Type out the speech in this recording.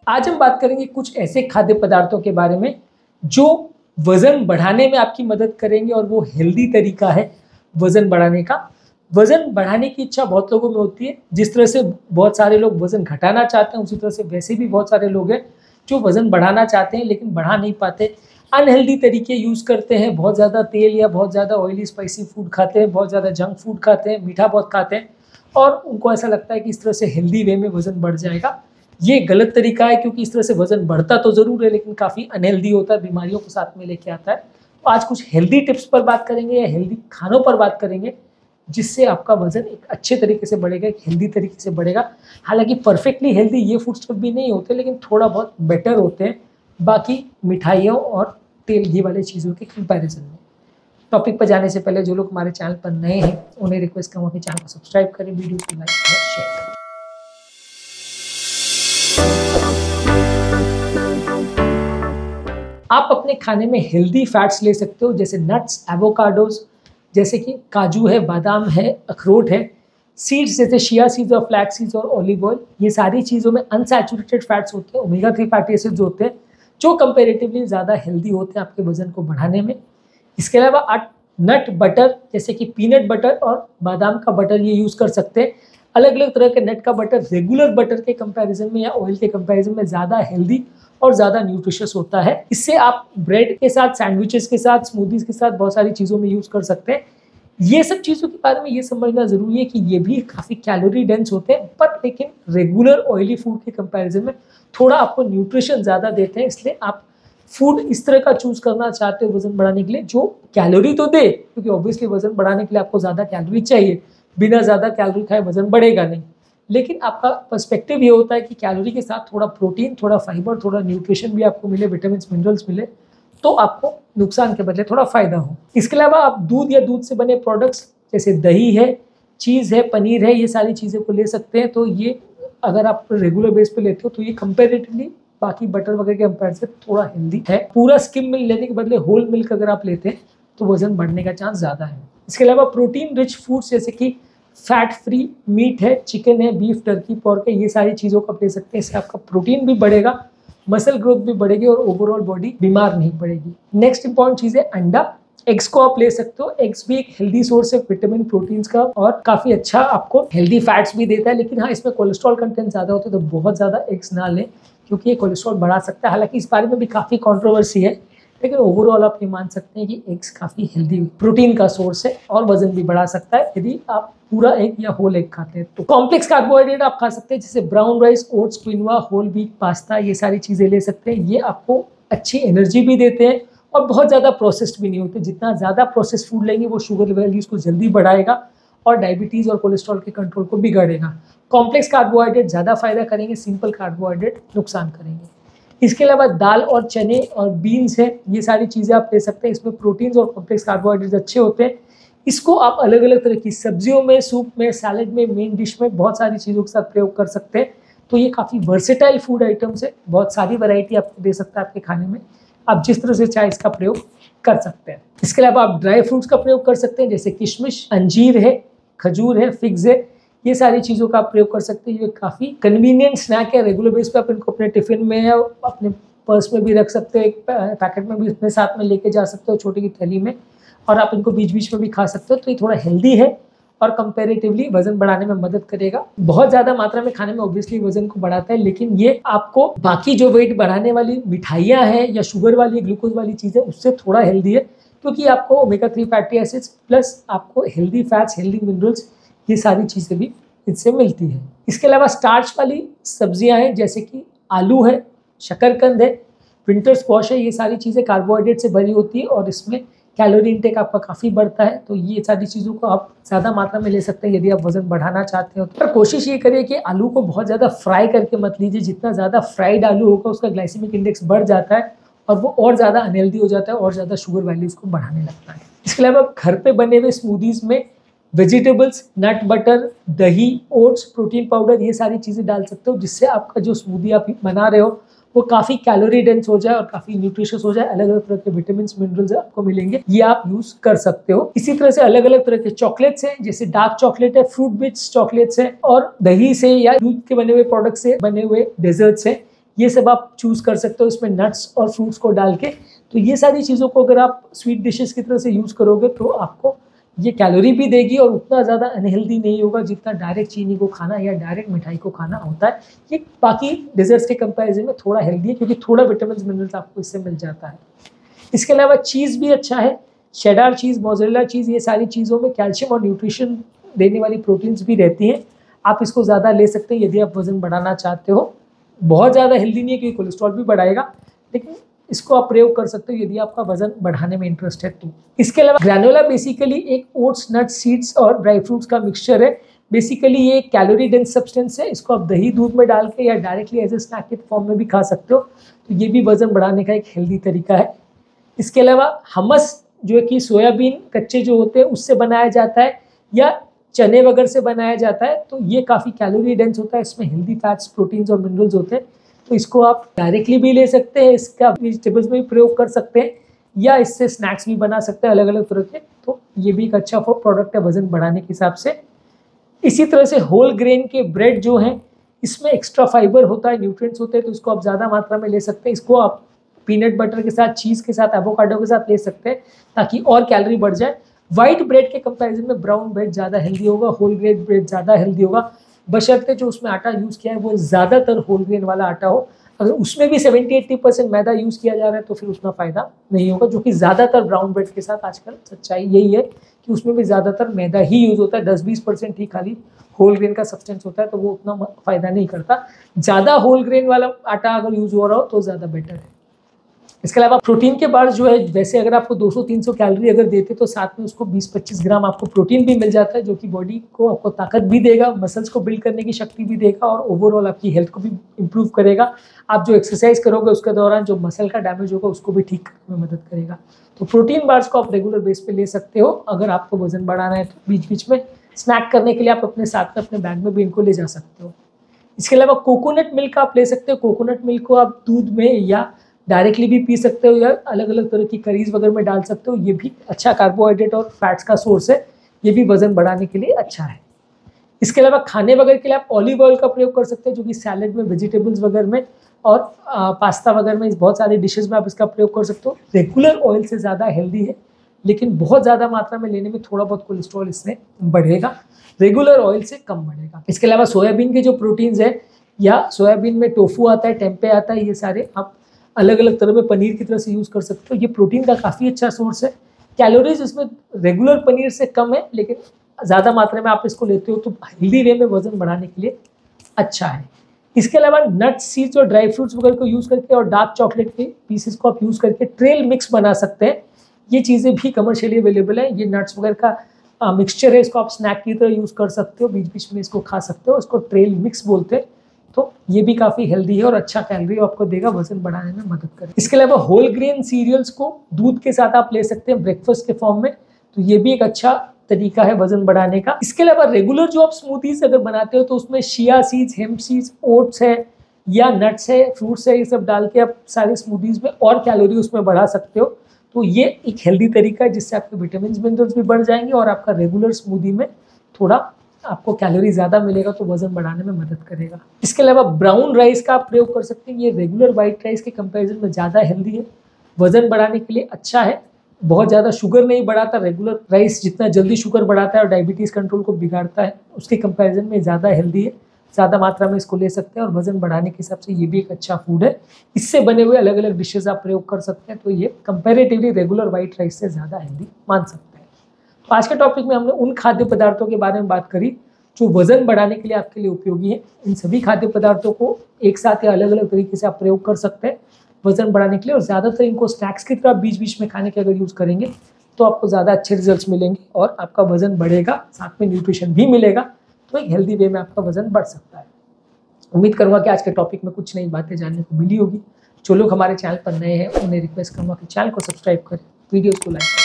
आज हम बात करेंगे कुछ ऐसे खाद्य पदार्थों के बारे में जो वजन बढ़ाने में आपकी मदद करेंगे और वो हेल्दी तरीका है वजन बढ़ाने का। वजन बढ़ाने की इच्छा बहुत लोगों में होती है। जिस तरह से बहुत सारे लोग वजन घटाना चाहते हैं, उसी तरह से वैसे भी बहुत सारे लोग हैं जो वजन बढ़ाना चाहते हैं लेकिन बढ़ा नहीं पाते। अनहेल्दी तरीके यूज़ करते हैं, बहुत ज़्यादा तेल या बहुत ज़्यादा ऑयली स्पाइसी फूड खाते हैं, बहुत ज़्यादा जंक फूड खाते हैं, मीठा बहुत खाते हैं और उनको ऐसा लगता है कि इस तरह से हेल्दी वे में वजन बढ़ जाएगा। ये गलत तरीका है क्योंकि इस तरह से वजन बढ़ता तो ज़रूर है लेकिन काफ़ी अनहेल्दी होता है, बीमारियों को साथ में लेके आता है। तो आज कुछ हेल्दी टिप्स पर बात करेंगे या हेल्दी खानों पर बात करेंगे जिससे आपका वजन एक अच्छे तरीके से बढ़ेगा, एक हेल्दी तरीके से बढ़ेगा। हालांकि परफेक्टली हेल्दी ये फूड्स भी नहीं होते लेकिन थोड़ा बहुत बेटर होते हैं बाकी मिठाइयों और तेल घी वाले चीज़ों के कंपैरिजन में। टॉपिक पर जाने से पहले जो लोग हमारे चैनल पर नए हैं उन्हें रिक्वेस्ट करूँगा कि चैनल को सब्सक्राइब करें, वीडियो को लाइक और शेयर करें। आप अपने खाने में हेल्दी फैट्स ले सकते हो जैसे नट्स, एवोकाडोज, जैसे कि काजू है, बादाम है, अखरोट है, सीड्स जैसे शिया सीड्स और फ्लैक्स सीड्स और ऑलिव ऑयल। ये सारी चीज़ों में अनसैचुरेटेड फैट्स होते हैं, ओमेगा 3 फैटी एसिड्स होते हैं जो कंपैरेटिवली ज़्यादा हेल्दी होते हैं आपके वजन को बढ़ाने में। इसके अलावा आप नट बटर जैसे कि पीनट बटर और बादाम का बटर ये यूज़ कर सकते हैं। अलग अलग तरह के नट का बटर रेगुलर बटर के कंपैरिजन में या ऑयल के कंपैरिजन में ज़्यादा हेल्दी और ज़्यादा न्यूट्रिशियस होता है। इससे आप ब्रेड के साथ, सैंडविचेस के साथ, स्मूदीज़ के साथ बहुत सारी चीज़ों में यूज़ कर सकते हैं। ये सब चीज़ों के बारे में ये समझना ज़रूरी है कि ये भी काफ़ी कैलोरी डेंस होते हैं बट लेकिन रेगुलर ऑयली फूड के कंपैरिजन में थोड़ा आपको न्यूट्रिशन ज़्यादा देते हैं। इसलिए आप फूड इस तरह का चूज़ करना चाहते हो वजन बढ़ाने के लिए जो कैलोरी तो दे, क्योंकि ऑब्वियसली वजन बढ़ाने के लिए आपको ज़्यादा कैलोरी चाहिए। बिना ज़्यादा कैलोरी खाए वजन बढ़ेगा नहीं, लेकिन आपका पर्सपेक्टिव ये होता है कि कैलोरी के साथ थोड़ा प्रोटीन, थोड़ा फाइबर, थोड़ा न्यूट्रिशन भी आपको मिले, विटामिन मिनरल्स मिले तो आपको नुकसान के बदले थोड़ा फ़ायदा हो। इसके अलावा आप दूध या दूध से बने प्रोडक्ट्स जैसे दही है, चीज़ है, पनीर है, ये सारी चीज़ें को ले सकते हैं। तो ये अगर आप रेगुलर बेस पे लेते हो तो ये कंपेरेटिवली बाकी बटर वगैरह के कंपेयर से थोड़ा हेल्दी है। पूरा स्किम मिल्क लेने के बदले होल मिल्क अगर आप लेते हैं तो वजन बढ़ने का चांस ज़्यादा है। इसके अलावा प्रोटीन रिच फूड्स जैसे कि फैट फ्री मीट है, चिकन है, बीफ, टर्की, पोर्क है, ये सारी चीज़ों को आप ले सकते हैं। इससे आपका प्रोटीन भी बढ़ेगा, मसल ग्रोथ भी बढ़ेगी और ओवरऑल बॉडी बीमार नहीं पड़ेगी। नेक्स्ट इंपॉर्टेंट चीज़ है अंडा। एग्स को आप ले सकते हो। एग्स भी एक हेल्दी सोर्स है विटामिन, प्रोटीन्स का और काफ़ी अच्छा आपको हेल्दी फैट्स भी देता है। लेकिन हाँ, इसमें कोलेस्ट्रॉल कंटेंट ज़्यादा होता है तो बहुत ज़्यादा एग्स ना लें क्योंकि ये कोलेस्ट्रॉल बढ़ा सकता है। हालांकि इस बारे में भी काफ़ी कंट्रोवर्सी है लेकिन ओवरऑल आप ये मान सकते हैं कि एग्स काफ़ी हेल्दी प्रोटीन का सोर्स है और वजन भी बढ़ा सकता है यदि आप पूरा एग या होल एग खाते हैं। तो कॉम्प्लेक्स कार्बोहाइड्रेट आप खा सकते हैं जैसे brown rice, oats, quinoa, whole wheat pasta, ये सारी चीज़ें ले सकते हैं। ये आपको अच्छी एनर्जी भी देते हैं और बहुत ज़्यादा प्रोसेस्ड भी नहीं होते। जितना ज़्यादा प्रोसेस्ड फूड लेंगे वो शुगर वैल्यूज़ को जल्दी बढ़ाएगा और डायबिटीज़ और कोलेस्ट्रॉल के कंट्रोल को बिगाड़ेगा। कॉम्प्लेक्स कार्बोहाइड्रेट ज़्यादा फायदा करेंगे, सिंपल कार्बोहाइड्रेट नुकसान करेंगे। इसके अलावा दाल और चने और बीन्स है, ये सारी चीज़ें आप ले सकते हैं। इसमें प्रोटीन्स और कॉम्प्लेक्स कार्बोहाइड्रेट अच्छे होते हैं। इसको आप अलग अलग तरह की सब्जियों में, सूप में, सैलेड में, मेन डिश में बहुत सारी चीज़ों के साथ प्रयोग कर सकते हैं। तो ये काफ़ी वर्सेटाइल फूड आइटम्स है, बहुत सारी वैरायटी आपको दे सकता है आपके खाने में। आप जिस तरह से चाहे इसका प्रयोग कर सकते हैं। इसके अलावा आप ड्राई फ्रूट्स का प्रयोग कर सकते हैं जैसे किशमिश, अंजीर है, खजूर है, फिग्स है, ये सारी चीज़ों का आप प्रयोग कर सकते हैं। ये काफ़ी कन्वीनियंट स्नैक है। रेगुलर बेस पे आप इनको अपने टिफ़िन में या अपने पर्स में भी रख सकते हो, एक पैकेट में भी अपने साथ में लेके जा सकते हो छोटी की थैली में, और आप इनको बीच बीच में भी खा सकते हो। तो ये थोड़ा हेल्दी है और कंपैरेटिवली वजन बढ़ाने में मदद करेगा। बहुत ज़्यादा मात्रा में खाने में ऑब्वियसली वजन को बढ़ाता है लेकिन ये आपको बाकी जो वेट बढ़ाने वाली मिठाइयाँ हैं या शुगर वाली, ग्लूकोज वाली चीज़ें उससे थोड़ा हेल्दी है क्योंकि आपको ओमेगा 3 फैटी एसिड्स प्लस आपको हेल्दी फैट्स, हेल्दी मिनरल्स, ये सारी चीज़ें भी इससे मिलती है। इसके अलावा स्टार्च वाली सब्जियां हैं जैसे कि आलू है, शकरकंद है, विंटर स्क्वॉश है, ये सारी चीज़ें कार्बोहाइड्रेट से भरी होती है और इसमें कैलोरी इंटेक आपका काफ़ी बढ़ता है। तो ये सारी चीज़ों को आप ज़्यादा मात्रा में ले सकते हैं यदि आप वजन बढ़ाना चाहते हो। पर कोशिश ये करिए कि आलू को बहुत ज़्यादा फ्राई करके मत लीजिए। जितना ज़्यादा फ्राइड आलू होगा उसका ग्लाइसेमिक इंडेक्स बढ़ जाता है और वो और ज़्यादा अनहेल्दी हो जाता है और ज़्यादा शुगर वैल्यूज़ को बढ़ाने लगता है। इसके अलावा घर पे बने हुए स्मूदीज़ में वेजिटेबल्स, नट बटर, दही, ओट्स, प्रोटीन पाउडर, ये सारी चीज़ें डाल सकते हो जिससे आपका जो स्मूदी आप बना रहे हो वो काफ़ी कैलोरी डेंस हो जाए और काफ़ी न्यूट्रिशियस हो जाए। अलग अलग तरह के विटामिन, मिनरल्स आपको मिलेंगे, ये आप यूज़ कर सकते हो। इसी तरह से अलग अलग तरह के चॉकलेट्स हैं जैसे डार्क चॉकलेट है, फ्रूट बिट्स चॉकलेट्स है और दही से या दूध के बने हुए प्रोडक्ट से बने हुए डेजर्ट्स हैं। ये सब आप चूज़ कर सकते हो इसमें नट्स और फ्रूट्स को डाल के। तो ये सारी चीज़ों को अगर आप स्वीट डिशेस की तरह से यूज़ करोगे तो आपको ये कैलोरी भी देगी और उतना ज़्यादा अनहेल्दी नहीं होगा जितना डायरेक्ट चीनी को खाना या डायरेक्ट मिठाई को खाना होता है। ये बाकी डिजर्ट्स के कंपैरिजन में थोड़ा हेल्दी है क्योंकि थोड़ा विटामिन मिनरल्स आपको इससे मिल जाता है। इसके अलावा चीज़ भी अच्छा है, शेडार चीज़, मोज़रेला चीज़, ये सारी चीज़ों में कैल्शियम और न्यूट्रिशन देने वाली प्रोटीन्स भी रहती हैं। आप इसको ज़्यादा ले सकते हैं यदि आप वज़न बढ़ाना चाहते हो। बहुत ज़्यादा हेल्दी नहीं है क्योंकि कोलेस्ट्रॉल भी बढ़ाएगा, लेकिन इसको आप प्रयोग कर सकते हो यदि आपका वजन बढ़ाने में इंटरेस्ट है तो। इसके अलावा ग्रैनोला बेसिकली एक ओट्स, नट्स, सीड्स और ड्राई फ्रूट्स का मिक्सचर है। बेसिकली ये एक कैलोरी डेंस सब्सटेंस है। इसको आप दही दूध में डाल के या डायरेक्टली एज ए स्नैक के फॉर्म में भी खा सकते हो, तो ये भी वजन बढ़ाने का एक हेल्दी तरीका है। इसके अलावा हमस जो है कि सोयाबीन कच्चे जो होते हैं उससे बनाया जाता है या चने वगैरह से बनाया जाता है, तो ये काफ़ी कैलोरी डेंस होता है। इसमें हेल्दी फैट्स, प्रोटीन्स और मिनरल्स होते हैं, तो इसको आप डायरेक्टली भी ले सकते हैं, इसका वेजिटेबल्स में भी प्रयोग कर सकते हैं या इससे स्नैक्स भी बना सकते हैं अलग अलग तरह के। तो ये भी एक अच्छा प्रोडक्ट है वजन बढ़ाने के हिसाब से। इसी तरह से होल ग्रेन के ब्रेड जो हैं इसमें एक्स्ट्रा फाइबर होता है, न्यूट्रिएंट्स होते हैं, तो इसको आप ज़्यादा मात्रा में ले सकते हैं। इसको आप पीनट बटर के साथ, चीज़ के साथ, एवोकाडो के साथ ले सकते हैं ताकि और कैलोरी बढ़ जाए। वाइट ब्रेड के कंपैरिजन में ब्राउन ब्रेड ज़्यादा हेल्दी होगा, होल ग्रेन ब्रेड ज़्यादा हेल्दी होगा, बशर्ते जो उसमें आटा यूज़ किया है वो ज़्यादातर होल ग्रेन वाला आटा हो। अगर उसमें भी 70-80% मैदा यूज़ किया जा रहा है तो फिर उतना फ़ायदा नहीं होगा, जो कि ज़्यादातर ब्राउन ब्रेड के साथ आजकल सच्चाई यही है कि उसमें भी ज़्यादातर मैदा ही यूज़ होता है। 10-20% ही खाली होल ग्रेन का सब्सटेंस होता है, तो वो उतना फ़ायदा नहीं करता। ज़्यादा होल ग्रेन वाला आटा अगर यूज़ हो रहा हो तो ज़्यादा बेटर है। इसके अलावा प्रोटीन के बार जो है, वैसे अगर आपको 200-300 कैलोरी अगर देते तो साथ में उसको 20-25 ग्राम आपको प्रोटीन भी मिल जाता है, जो कि बॉडी को आपको ताकत भी देगा, मसल्स को बिल्ड करने की शक्ति भी देगा और ओवरऑल आपकी हेल्थ को भी इम्प्रूव करेगा। आप जो एक्सरसाइज करोगे उसके दौरान जो मसल का डैमेज होगा उसको भी ठीक करने में मदद करेगा। तो प्रोटीन बार्स को आप रेगुलर बेस पे ले सकते हो। अगर आपको वजन बढ़ाना है तो बीच बीच में स्नैक करने के लिए आप अपने साथ में अपने बैग में भी इनको ले जा सकते हो। इसके अलावा कोकोनट मिल्क आप ले सकते हो। कोकोनट मिल्क को आप दूध में या डायरेक्टली भी पी सकते हो या अलग अलग तरह की करीज वगैरह में डाल सकते हो। ये भी अच्छा कार्बोहाइड्रेट और फैट्स का सोर्स है, ये भी वजन बढ़ाने के लिए अच्छा है। इसके अलावा खाने वगैरह के लिए आप ऑलिव ऑयल का प्रयोग कर सकते हैं, जो कि सैलेड में, वेजिटेबल्स वगैरह में और पास्ता वगैरह में, बहुत सारे डिशेज में आप इसका प्रयोग कर सकते हो। रेगुलर ऑयल से ज़्यादा हेल्दी है, लेकिन बहुत ज़्यादा मात्रा में लेने में थोड़ा बहुत कोलेस्ट्रॉल इसमें बढ़ेगा, रेगुलर ऑयल से कम बढ़ेगा। इसके अलावा सोयाबीन के जो प्रोटीन्स है या सोयाबीन में टोफू आता है, टेम्पे आता है, ये सारे आप अलग अलग तरह में पनीर की तरह से यूज़ कर सकते हो। ये प्रोटीन का काफ़ी अच्छा सोर्स है। कैलोरीज इसमें रेगुलर पनीर से कम है, लेकिन ज़्यादा मात्रा में आप इसको लेते हो तो हेल्दी वे में वजन बढ़ाने के लिए अच्छा है। इसके अलावा नट्स, सीड्स और ड्राई फ्रूट्स वगैरह को यूज़ करके और डार्क चॉकलेट के पीसेस को आप यूज़ करके ट्रेल मिक्स बना सकते हैं। ये चीज़ें भी कमर्शियली अवेलेबल है। ये नट्स वगैरह का मिक्सचर है, इसको आप स्नैक की तरह यूज़ कर सकते हो, बीच बीच में इसको खा सकते हो। इसको ट्रेल मिक्स बोलते हैं। तो ये भी काफ़ी हेल्दी है और अच्छा कैलोरी आपको देगा, वजन बढ़ाने में मदद करेगा। इसके अलावा होल ग्रेन सीरियल्स को दूध के साथ आप ले सकते हैं ब्रेकफास्ट के फॉर्म में, तो ये भी एक अच्छा तरीका है वजन बढ़ाने का। इसके अलावा रेगुलर जो आप स्मूथीज अगर बनाते हो तो उसमें chia seeds, hemp seeds, oats है या नट्स है, फ्रूट्स है, ये सब डाल के आप सारे स्मूथीज में और कैलोरी उसमें बढ़ा सकते हो। तो ये एक हेल्दी तरीका है जिससे आपके विटामिन मिनरल्स भी बढ़ जाएंगे और आपका रेगुलर स्मूदी में थोड़ा आपको कैलोरी ज़्यादा मिलेगा, तो वजन बढ़ाने में मदद करेगा। इसके अलावा ब्राउन राइस का आप प्रयोग कर सकते हैं। ये रेगुलर वाइट राइस के कंपैरिजन में ज़्यादा हेल्दी है, वजन बढ़ाने के लिए अच्छा है, बहुत ज़्यादा शुगर नहीं बढ़ाता। रेगुलर राइस जितना जल्दी शुगर बढ़ाता है और डायबिटीज़ कंट्रोल को बिगाड़ता है, उसके कंपैरिजन में ज़्यादा हेल्दी है। ज़्यादा मात्रा में इसको ले सकते हैं और वजन बढ़ाने के हिसाब से ये भी एक अच्छा फूड है। इससे बने हुए अलग अलग डिशेज आप प्रयोग कर सकते हैं, तो ये कंपैरेटिवली रेगुलर वाइट राइस से ज़्यादा हेल्दी मान सकते हैं। तो आज के टॉपिक में हमने उन खाद्य पदार्थों के बारे में बात करी जो वजन बढ़ाने के लिए आपके लिए उपयोगी है। इन सभी खाद्य पदार्थों को एक साथ या अलग अलग तरीके से आप प्रयोग कर सकते हैं वजन बढ़ाने के लिए, और ज़्यादातर इनको स्नैक्स की तरह बीच बीच में खाने के अगर यूज़ करेंगे तो आपको ज़्यादा अच्छे रिजल्ट्स मिलेंगे और आपका वजन बढ़ेगा, साथ में न्यूट्रिशन भी मिलेगा, तो एक हेल्दी वे में आपका वजन बढ़ सकता है। उम्मीद करूँगा कि आज के टॉपिक में कुछ नई बातें जानने को मिली होगी। जो लोग हमारे चैनल पर नए हैं उन्हें रिक्वेस्ट करूँगा कि चैनल को सब्सक्राइब करें, वीडियोज़ को लाइक करें।